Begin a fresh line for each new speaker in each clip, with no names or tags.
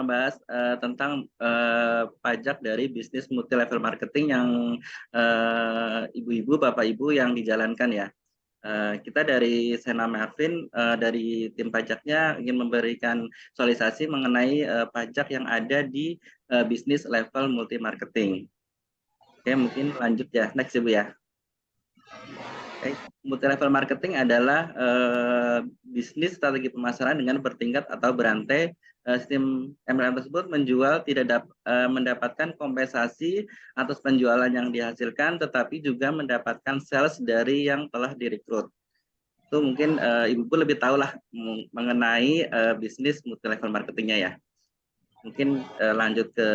membahas tentang pajak dari bisnis multi level marketing yang ibu-ibu, bapak ibu yang dijalankan ya. Kita dari Sena Marvin dari tim pajaknya ingin memberikan sosialisasi mengenai pajak yang ada di bisnis level multi marketing. Oke, mungkin lanjut ya, next ibu ya. Multi level marketing adalah bisnis strategi pemasaran dengan bertingkat atau berantai. Sistem MLM tersebut menjual tidak mendapatkan kompensasi atas penjualan yang dihasilkan, tetapi juga mendapatkan sales dari yang telah direkrut. Itu mungkin ibu lebih tahu lah mengenai bisnis multi level marketingnya ya. Mungkin lanjut ke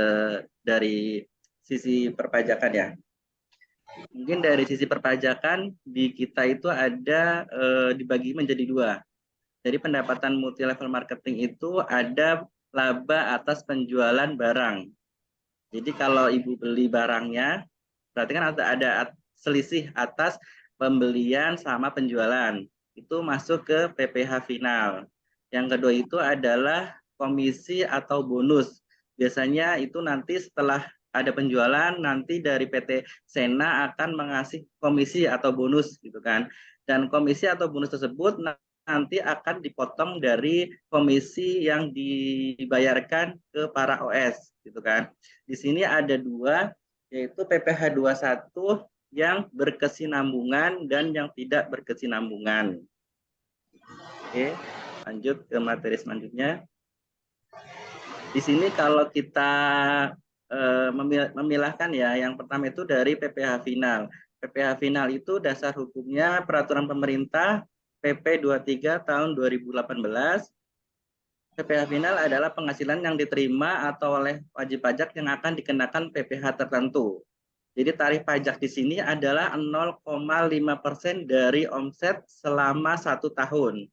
dari sisi perpajakan ya. Mungkin dari sisi perpajakan di kita itu ada dibagi menjadi dua. Jadi pendapatan multi level marketing itu ada laba atas penjualan barang. Jadi kalau ibu beli barangnya, berarti kan ada selisih atas pembelian sama penjualan. Itu masuk ke PPh final. Yang kedua itu adalah komisi atau bonus. Biasanya itu nanti setelah ada penjualan, nanti dari PT Sena akan mengasih komisi atau bonus gitu kan. Dan komisi atau bonus tersebut nanti akan dipotong dari komisi yang dibayarkan ke para OS gitu kan. Di sini ada dua, yaitu PPh 21 yang berkesinambungan dan yang tidak berkesinambungan. Oke, lanjut ke materi selanjutnya. Di sini kalau kita memilahkan ya, yang pertama itu dari PPh final. PPh final itu dasar hukumnya peraturan pemerintah PP 23 tahun 2018. PPh final adalah penghasilan yang diterima atau oleh wajib pajak yang akan dikenakan PPh tertentu. Jadi tarif pajak di sini adalah 0,5% dari omset selama 1 tahun.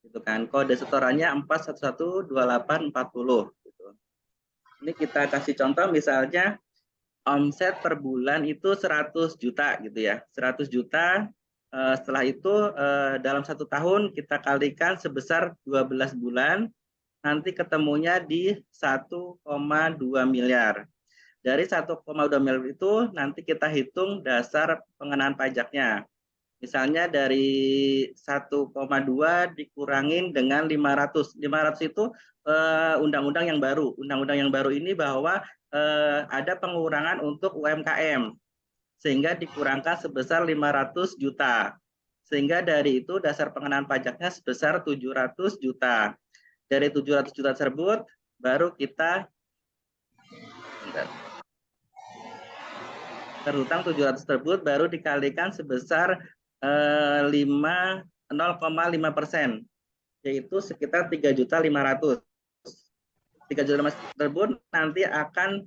Gitu kan. Kode setorannya 4112840 gitu. Ini kita kasih contoh misalnya omset per bulan itu 100 juta gitu ya. 100 juta setelah itu dalam 1 tahun kita kalikan sebesar 12 bulan, nanti ketemunya di 1,2 miliar. Dari 1,2 miliar itu nanti kita hitung dasar pengenaan pajaknya. Misalnya dari 1,2 dikurangin dengan 500. 500 itu undang-undang yang baru. Undang-undang yang baru ini bahwa ada pengurangan untuk UMKM. Sehingga dikurangkan sebesar 500 juta. Sehingga dari itu dasar pengenaan pajaknya sebesar 700 juta. Dari 700 juta tersebut baru kita terhutang 700 tersebut baru dikalikan sebesar 0,5%, yaitu sekitar 3.500.000. 3.500.000 tersebut nanti akan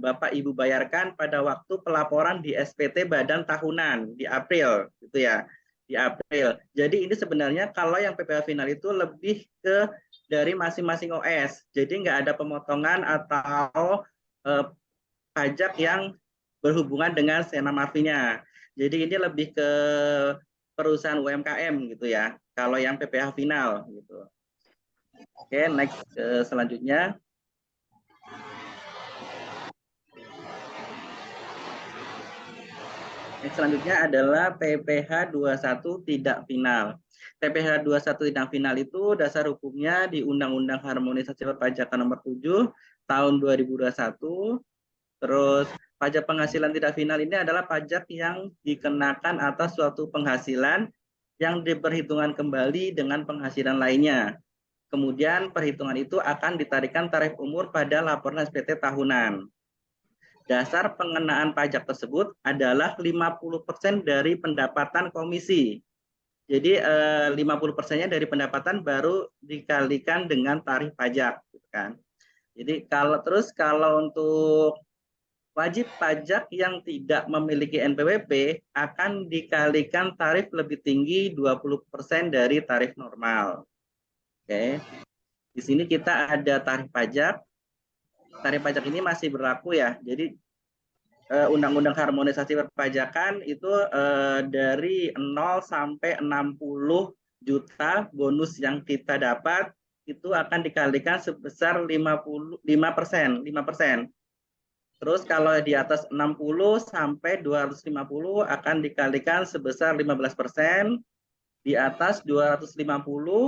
Bapak Ibu bayarkan pada waktu pelaporan di SPT Badan Tahunan di April, gitu ya, di April. Jadi ini sebenarnya kalau yang PPh final itu lebih ke dari masing-masing OS, jadi nggak ada pemotongan atau pajak yang berhubungan dengan Sena Marvinya. Jadi ini lebih ke perusahaan UMKM gitu ya. Kalau yang PPh final gitu. Oke, next selanjutnya. Next selanjutnya adalah PPh 21 tidak final. PPh 21 tidak final itu dasar hukumnya di Undang-Undang Harmonisasi Perpajakan Nomor 7 tahun 2021. Terus pajak penghasilan tidak final ini adalah pajak yang dikenakan atas suatu penghasilan yang diperhitungkan kembali dengan penghasilan lainnya. Kemudian perhitungan itu akan ditarikan tarif umur pada laporan SPT tahunan. Dasar pengenaan pajak tersebut adalah 50% dari pendapatan komisi. Jadi 50%-nya dari pendapatan baru dikalikan dengan tarif pajak, gitu kan. Jadi kalau untuk wajib pajak yang tidak memiliki NPWP akan dikalikan tarif lebih tinggi 20% dari tarif normal. Oke. Di sini kita ada tarif pajak. Tarif pajak ini masih berlaku ya. Jadi Undang-Undang Harmonisasi Perpajakan itu dari 0 sampai 60 juta bonus yang kita dapat itu akan dikalikan sebesar 5%. Terus kalau di atas 60 sampai 250 akan dikalikan sebesar 15%. Di atas 250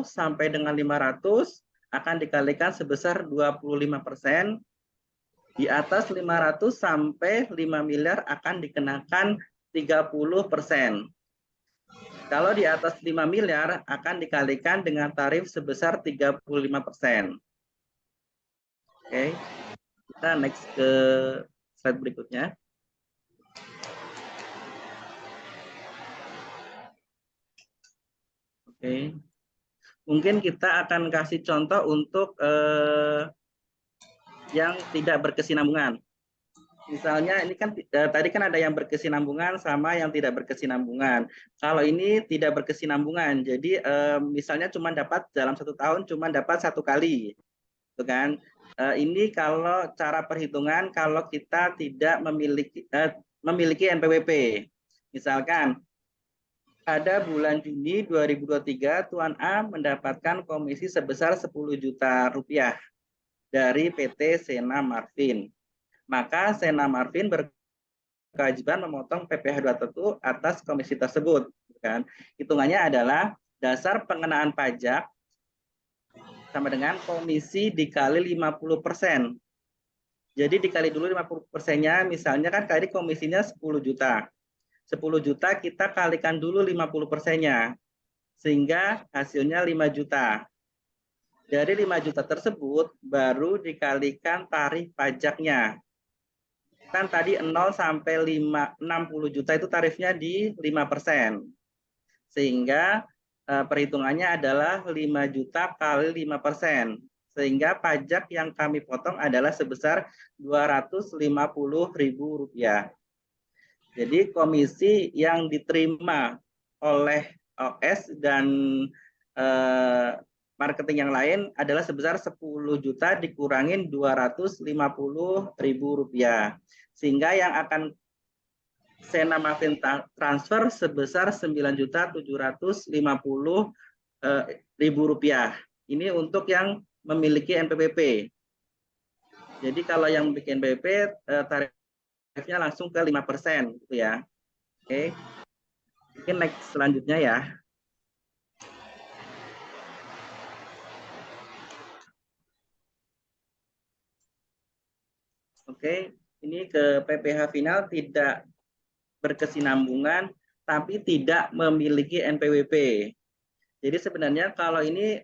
sampai dengan 500 akan dikalikan sebesar 25%. Di atas 500 sampai 5 miliar akan dikenakan 30%. Kalau di atas 5 miliar akan dikalikan dengan tarif sebesar 35%. Oke, kita next ke slide berikutnya. Oke, mungkin kita akan kasih contoh untuk yang tidak berkesinambungan. Misalnya ini kan tadi kan ada yang berkesinambungan sama yang tidak berkesinambungan. Kalau ini tidak berkesinambungan, jadi misalnya cuma dapat dalam 1 tahun cuma dapat 1 kali, gitu kan? Ini kalau cara perhitungan kalau kita tidak memiliki NPWP. Misalkan pada bulan Juni 2023 Tuan A mendapatkan komisi sebesar 10 juta rupiah dari PT Sena Marfin. Maka Sena Marfin berkewajiban memotong PPh 2 atas komisi tersebut. Kan? Hitungannya adalah dasar pengenaan pajak sama dengan komisi dikali 50%. Jadi dikali dulu 50%-nya, misalnya kan tadi komisinya 10 juta. 10 juta kita kalikan dulu 50%-nya, sehingga hasilnya 5 juta. Dari 5 juta tersebut, baru dikalikan tarif pajaknya. Kan tadi 0 sampai 60 juta itu tarifnya di 5%. Sehingga perhitungannya adalah 5 juta kali 5%. Sehingga pajak yang kami potong adalah sebesar Rp250.000. Jadi komisi yang diterima oleh OS dan marketing yang lain adalah sebesar 10 juta dikurangin Rp250.000. Sehingga yang akan Sena Marfin transfer sebesar Rp9.750.000. Ini untuk yang memiliki NPWP. Jadi kalau yang bikin NPWP tarifnya langsung ke 5%, gitu ya. Oke. Mungkin next selanjutnya ya. Oke, ini ke PPh final tidak berkesinambungan tapi tidak memiliki NPWP. Jadi sebenarnya kalau ini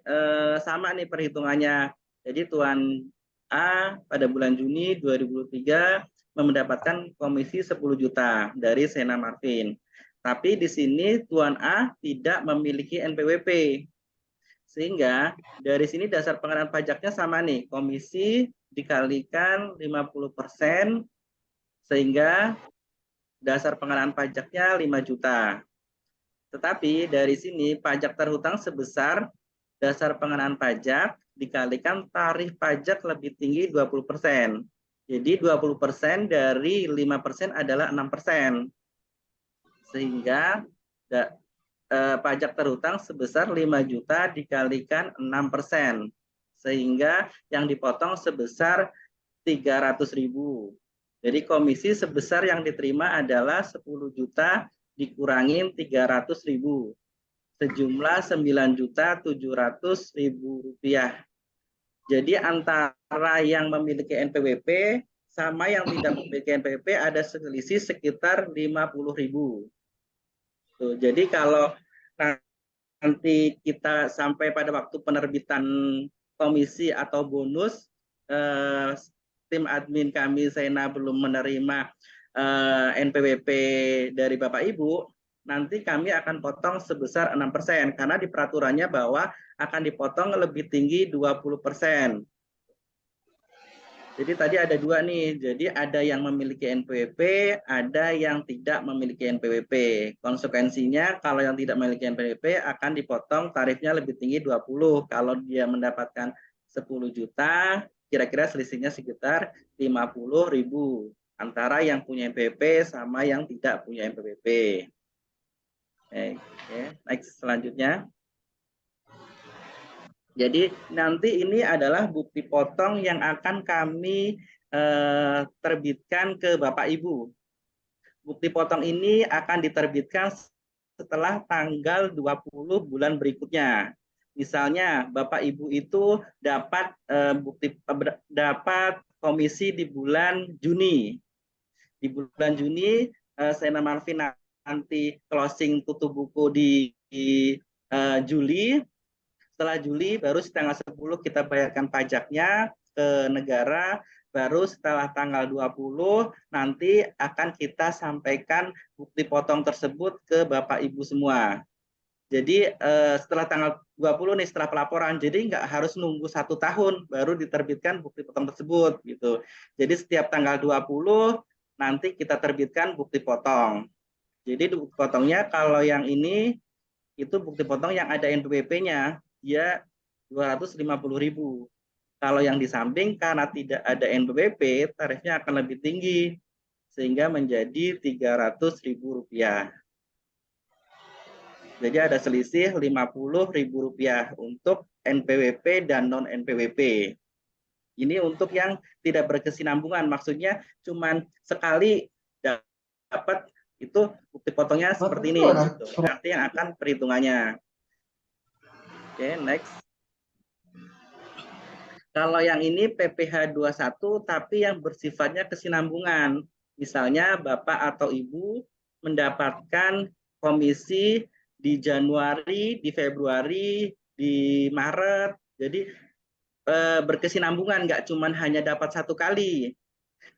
sama nih perhitungannya. Jadi Tuan A pada bulan Juni 2023 mendapatkan komisi 10 juta dari Sena Marfin. Tapi di sini Tuan A tidak memiliki NPWP. Sehingga dari sini dasar pengenaan pajaknya sama nih, komisi dikalikan 50%, sehingga dasar pengenaan pajaknya 5 juta. Tetapi dari sini pajak terhutang sebesar dasar pengenaan pajak dikalikan tarif pajak lebih tinggi 20%. Jadi 20% dari 5% adalah 6%. Sehingga pajak terhutang sebesar 5 juta dikalikan 6%. Sehingga yang dipotong sebesar 300.000. Jadi komisi sebesar yang diterima adalah 10 juta dikurangin 300.000. Sejumlah 9.700.000 rupiah. Jadi antara yang memiliki NPWP sama yang tidak memiliki NPWP ada selisih sekitar 50.000. Tuh, jadi kalau nanti kita sampai pada waktu penerbitan komisi atau bonus, tim admin kami Sena belum menerima NPWP dari Bapak Ibu, nanti kami akan potong sebesar 6% karena di peraturannya bahwa akan dipotong lebih tinggi 20%. Jadi tadi ada dua nih, jadi ada yang memiliki NPWP, ada yang tidak memiliki NPWP. Konsekuensinya kalau yang tidak memiliki NPWP akan dipotong tarifnya lebih tinggi 20. Kalau dia mendapatkan 10 juta, kira-kira selisihnya sekitar 50.000 antara yang punya NPWP sama yang tidak punya NPWP. Oke, next selanjutnya. Jadi nanti ini adalah bukti potong yang akan kami terbitkan ke Bapak Ibu. Bukti potong ini akan diterbitkan setelah tanggal 20 bulan berikutnya. Misalnya Bapak Ibu itu dapat dapat komisi di bulan Juni. Di bulan Juni Sena Marvin nanti closing tutup buku di Juli. Setelah Juli baru tanggal 10 kita bayarkan pajaknya ke negara, baru setelah tanggal 20 nanti akan kita sampaikan bukti potong tersebut ke Bapak Ibu semua. Jadi setelah tanggal 20 nih setelah pelaporan, jadi nggak harus nunggu 1 tahun baru diterbitkan bukti potong tersebut gitu. Jadi setiap tanggal 20 nanti kita terbitkan bukti potong. Jadi bukti potongnya kalau yang ini itu bukti potong yang ada NPWP-nya, dia 250.000. Kalau yang di samping karena tidak ada NPWP, tarifnya akan lebih tinggi, sehingga menjadi Rp300.000. Jadi ada selisih Rp50.000 untuk NPWP dan non NPWP. Ini untuk yang tidak berkesinambungan, maksudnya cuma sekali dapat itu bukti potongnya seperti ini, gitu. Nanti yang akan perhitungannya. Oke, next. Kalau yang ini PPh 21 tapi yang bersifatnya kesinambungan. Misalnya Bapak atau Ibu mendapatkan komisi di Januari, di Februari, di Maret. Jadi berkesinambungan, nggak cuma hanya dapat 1 kali.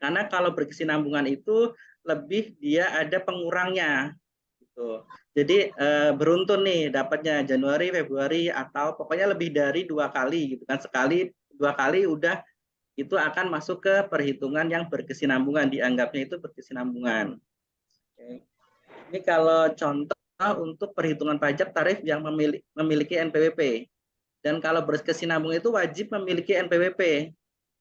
Karena kalau berkesinambungan itu lebih dia ada pengurangnya. Gitu. Jadi beruntun nih dapatnya Januari, Februari atau pokoknya lebih dari 2 kali gitu kan, sekali 2 kali udah itu akan masuk ke perhitungan yang berkesinambungan, dianggapnya itu berkesinambungan. Oke. Ini kalau contoh untuk perhitungan pajak tarif yang memiliki NPWP, dan kalau berkesinambungan itu wajib memiliki NPWP.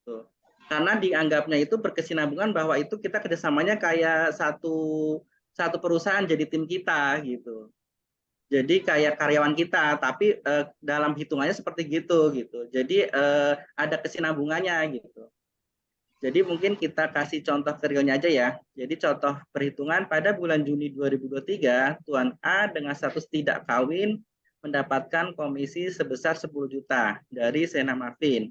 Tuh. Karena dianggapnya itu berkesinambungan bahwa itu kita kerjasamanya kayak satu perusahaan jadi tim kita gitu. Jadi kayak karyawan kita, tapi dalam hitungannya seperti gitu. Jadi ada kesinambungannya gitu. Jadi mungkin kita kasih contoh realnya aja ya. Jadi contoh perhitungan pada bulan Juni 2023, Tuan A dengan status tidak kawin mendapatkan komisi sebesar 10 juta dari Sena Marvin.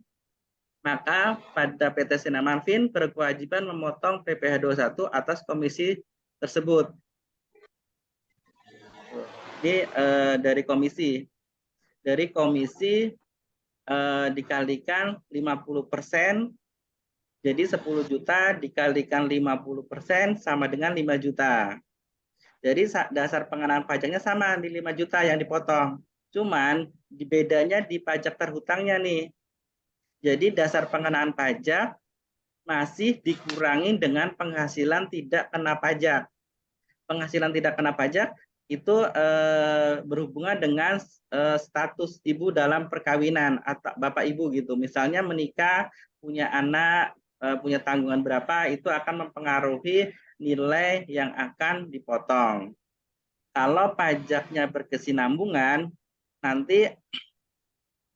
Maka pada PT Sena Marvin berkewajiban memotong PPh 21 atas komisi tersebut. Ini dari komisi. Dari komisi dikalikan 50%, jadi 10 juta dikalikan 50% sama dengan 5 juta. Jadi dasar pengenaan pajaknya sama di 5 juta yang dipotong. Cuman bedanya di pajak terhutangnya nih. Jadi dasar pengenaan pajak masih dikurangi dengan penghasilan tidak kena pajak. Penghasilan tidak kena pajak itu berhubungan dengan status ibu dalam perkawinan atau bapak ibu gitu. Misalnya menikah, punya anak, punya tanggungan berapa, itu akan mempengaruhi nilai yang akan dipotong. Kalau pajaknya berkesinambungan, nanti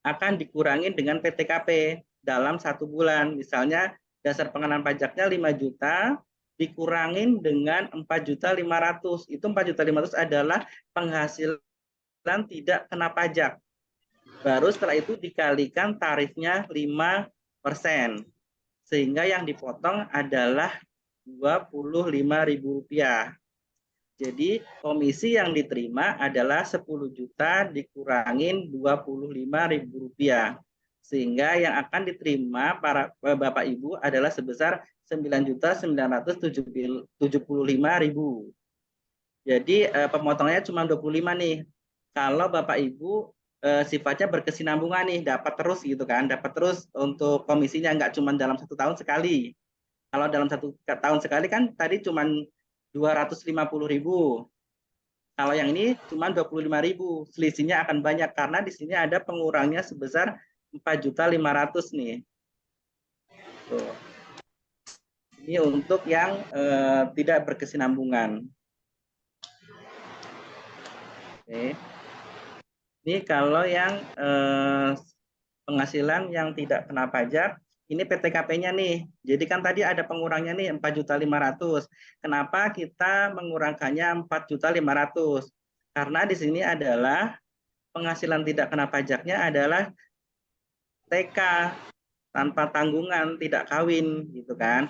akan dikurangi dengan PTKP dalam 1 bulan. Misalnya dasar pengenaan pajaknya 5 juta, dikurangin dengan 4.500.000. Itu 4.500.000 adalah penghasilan tidak kena pajak. Baru setelah itu dikalikan tarifnya 5%. Sehingga yang dipotong adalah Rp25.000. Jadi komisi yang diterima adalah 10 juta dikurangin Rp25.000. Sehingga yang akan diterima para Bapak Ibu adalah sebesar 9.975.000. Jadi pemotongannya cuma 25 nih. Kalau Bapak Ibu sifatnya berkesinambungan nih, dapat terus gitu kan, dapat terus untuk komisinya, nggak cuma dalam 1 tahun sekali. Kalau dalam 1 tahun sekali kan tadi cuma 250.000. Kalau yang ini cuma 25.000. Selisihnya akan banyak karena di sini ada pengurangnya sebesar 4.500.000 nih. Tuh. Ini untuk yang tidak berkesinambungan. Oke. Ini kalau yang penghasilan yang tidak kena pajak. Ini PTKP-nya nih. Jadi kan tadi ada pengurangnya nih 4.500.000. Kenapa kita mengurangkannya 4.500.000? Karena di sini adalah penghasilan tidak kena pajaknya adalah TK tanpa tanggungan, tidak kawin gitu kan.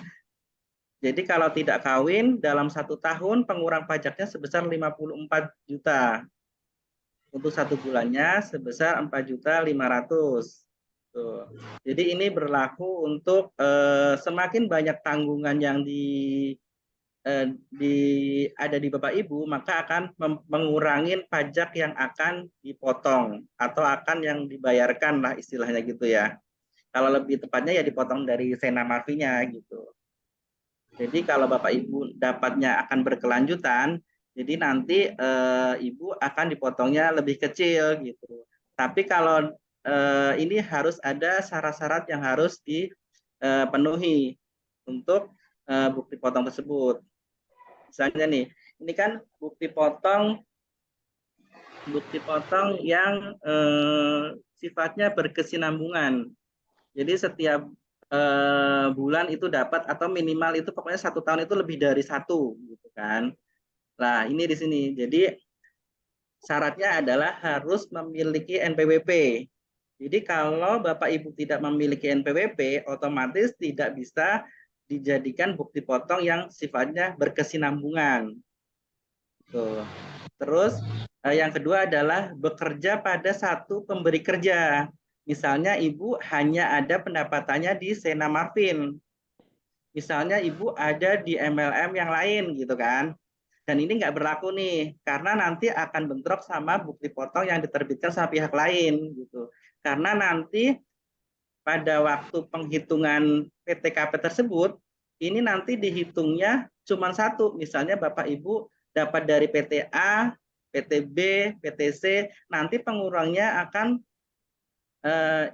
Jadi kalau tidak kawin dalam 1 tahun pengurang pajaknya sebesar 54 juta. Untuk 1 bulannya sebesar 4.500.000. Tuh. Jadi ini berlaku untuk semakin banyak tanggungan yang ada di Bapak Ibu, maka akan mengurangi pajak yang akan dipotong atau akan yang dibayarkan lah istilahnya gitu ya. Kalau lebih tepatnya ya dipotong dari sena marfinya gitu. Jadi kalau Bapak Ibu dapatnya akan berkelanjutan, jadi nanti Ibu akan dipotongnya lebih kecil gitu. Tapi kalau ini harus ada syarat-syarat yang harus dipenuhi untuk bukti potong tersebut. Misalnya nih, ini kan bukti potong yang sifatnya berkesinambungan. Jadi setiap bulan itu dapat atau minimal itu pokoknya 1 tahun itu lebih dari 1 gitu kan. Nah ini di sini. Jadi syaratnya adalah harus memiliki NPWP. Jadi kalau Bapak Ibu tidak memiliki NPWP, otomatis tidak bisa dijadikan bukti potong yang sifatnya berkesinambungan. Tuh. Terus yang kedua adalah bekerja pada satu pemberi kerja. Misalnya Ibu hanya ada pendapatannya di Sena Marfin. Misalnya Ibu ada di MLM yang lain gitu kan. Dan ini nggak berlaku nih, karena nanti akan bentrok sama bukti potong yang diterbitkan sama pihak lain gitu. Karena nanti pada waktu penghitungan PTKP tersebut, ini nanti dihitungnya cuma satu. Misalnya Bapak Ibu dapat dari PT A, PT B, PT C, nanti pengurangnya akan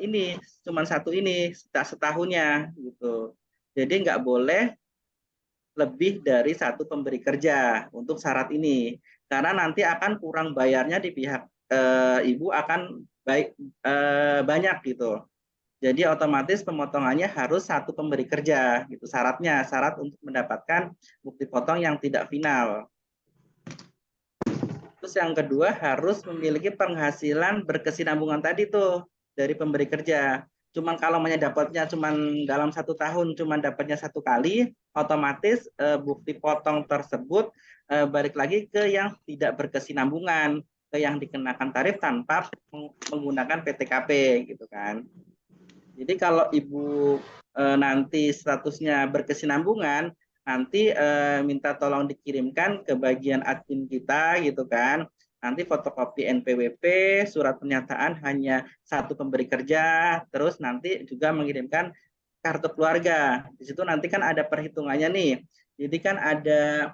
ini cuma satu ini setahunnya gitu. Jadi nggak boleh lebih dari satu pemberi kerja untuk syarat ini, karena nanti akan kurang bayarnya di pihak ibu akan banyak gitu. Jadi otomatis pemotongannya harus satu pemberi kerja gitu syaratnya, syarat untuk mendapatkan bukti potong yang tidak final. Terus yang kedua harus memiliki penghasilan berkesinambungan tadi tuh dari pemberi kerja. Cuman kalau dapatnya cuman dalam 1 tahun cuman dapatnya 1 kali, otomatis bukti potong tersebut balik lagi ke yang tidak berkesinambungan, ke yang dikenakan tarif tanpa menggunakan PTKP gitu kan. Jadi kalau Ibu nanti statusnya berkesinambungan, nanti minta tolong dikirimkan ke bagian admin kita gitu kan. Nanti fotokopi NPWP, surat pernyataan hanya satu pemberi kerja, terus nanti juga mengirimkan kartu keluarga. Di situ nanti kan ada perhitungannya nih. Jadi kan ada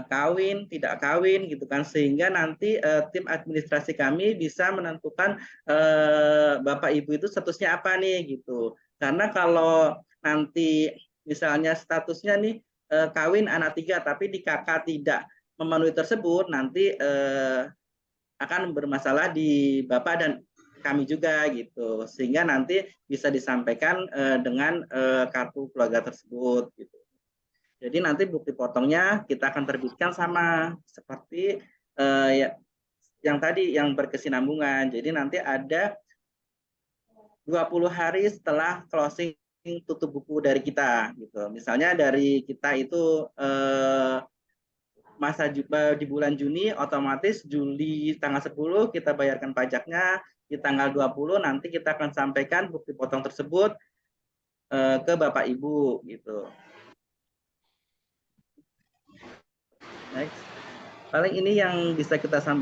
kawin, tidak kawin gitu kan, sehingga nanti tim administrasi kami bisa menentukan Bapak Ibu itu statusnya apa nih gitu. Karena kalau nanti misalnya statusnya nih kawin anak 3 tapi di kakak tidak memenuhi tersebut, nanti akan bermasalah di Bapak dan kami juga gitu. Sehingga nanti bisa disampaikan dengan kartu keluarga tersebut gitu. Jadi nanti bukti potongnya kita akan terbitkan sama seperti yang tadi yang berkesinambungan. Jadi nanti ada 20 hari setelah closing tutup buku dari kita gitu. Misalnya dari kita itu masa di bulan Juni, otomatis Juli tanggal 10 kita bayarkan pajaknya, di tanggal 20 nanti kita akan sampaikan bukti potong tersebut ke Bapak Ibu gitu. Next. Paling ini yang bisa kita sampaikan.